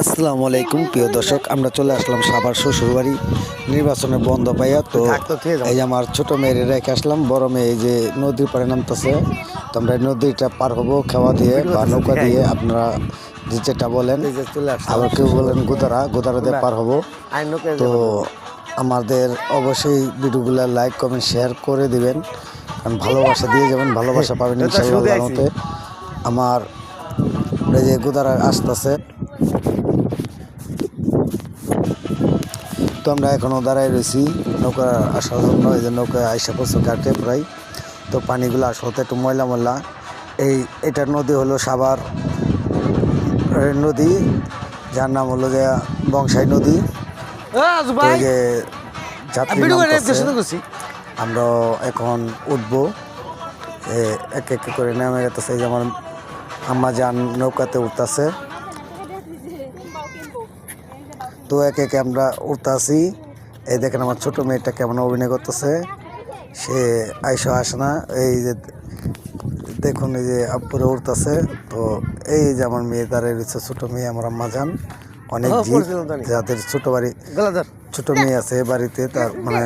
আসসালামু আলাইকুম প্রিয় দর্শক, আমরা চলে আসলাম সাভার শ্বশুরবাড়ি নির্বাচনে বন্ধ পাইয়া। তো এই যে আমার ছোট মেয়ের রেখে আসলাম, বড় মেয়ে এই যে নদীর পাড়ে নামতেছে। তো আমরা নদীটা পার হবো খেওয়া দিয়ে বা নৌকা দিয়ে, আপনারা যেটা বলেন, আবার কেউ বলেন গোদারা দিয়ে পার হবো। তো আমাদের অবশ্যই ভিডিওগুলো লাইক কমেন্ট শেয়ার করে দিবেন, কারণ ভালোবাসা দিয়ে যাবেন, ভালোবাসা পাবেন ইনশাআল্লাহ। আমার এই যে গোদারা আসতেছে, তো আমরা এখনও দাঁড়ায় রয়েছি নৌকা আসার জন্য। এই যে নৌকা আইসা পড়ছে ঘাটে প্রায়। তো পানিগুলো আসলে একটু ময়লা ময়লা। এটা নদী হলো সাভার নদী, যার নাম হলো যে বংশাই নদী। এই যে যাত্রী নামতেছে, আমরা এখন উঠবো। এক এক করে নেমে যেতেছে। এই যে আমার আম্মা যান নৌকাতে উঠতেছে। তো একে একে আমরা উঠতেছি। এই দেখেন আমার ছোট মেয়েটা কেমন অভিনয় করতেছে, সে আইসা আসে না। এই যে দেখুন, এই যে আপুরে উঠতেছে। তো এই যে আমার মেয়ে দাঁড়িয়ে রয়েছে, ছোট মেয়ে। আমার আম্মা যান অনেক যাদের ছোট মেয়ে আছে বাড়িতে, তার মানে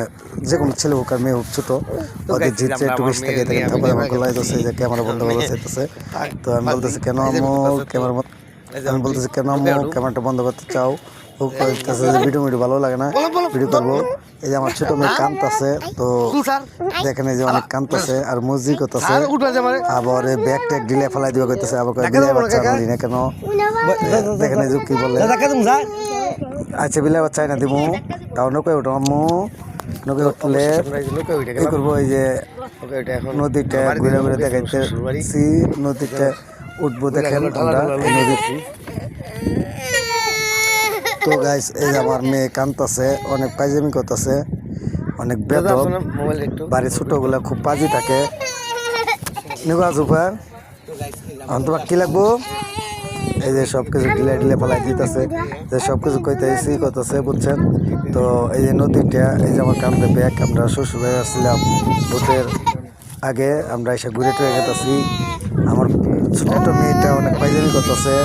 যে কোনো ছেলে হোক আর মেয়ে হোক ছোট, ওদের জিতছে একটু বেশি থাকে। দেখেন তারপরে আমার গলায় ধরছে, যে ক্যামেরা বন্ধ করে চাইতেছে। তো আমি বলতেছি কেন আম্মু ক্যামেরাটা বন্ধ করতে চাও? ভিডিও ভালো লাগে না, ভিডিও করবো। এই যে আমার ছোট মেয়ে কাঁদতেছে। তো দেখেন এই যে অনেক কাঁদতেছে আর মসজিদ করতেছে, আবার ব্যাগ ট্যাগ ডিলে ফেলাই দিবা করতেছে। আবার না কেন, দেখেন এই যে কি বলে, আচ্ছা বিলে বাচ্চা না দিব, তাও নৌকায় উঠো আম্মু। নৌকায় উঠলে কি করবো? এই যে নদীটা ঘুরে ঘুরে দেখাইতেছি, নদীটা উঠবো। দেখেন আমরা এই নদী। তো গাইস, এই আমার মেয়ে কাঁদতেছে, অনেক পাইজামি করতেছে, অনেক বেদব। বাড়ির ছোটগুলা খুব পাজি থাকে। তোমার কি লাগবো? এই যে সবকিছু ঢিলে ফেলাই দিতেছে, যে সবকিছু কইতেছি করতেছে, বুঝছেন? তো এই যে নদীটা, এই যে আমার কান্দে ব্যাগ। আমরা শ্বশুর বাড়ি আসছিলাম ভোটের আগে, আমরা এসে ঘুরে টুরে গেতেছি। আমার ছোট মেয়েটা অনেক পাইজামি করতেছে।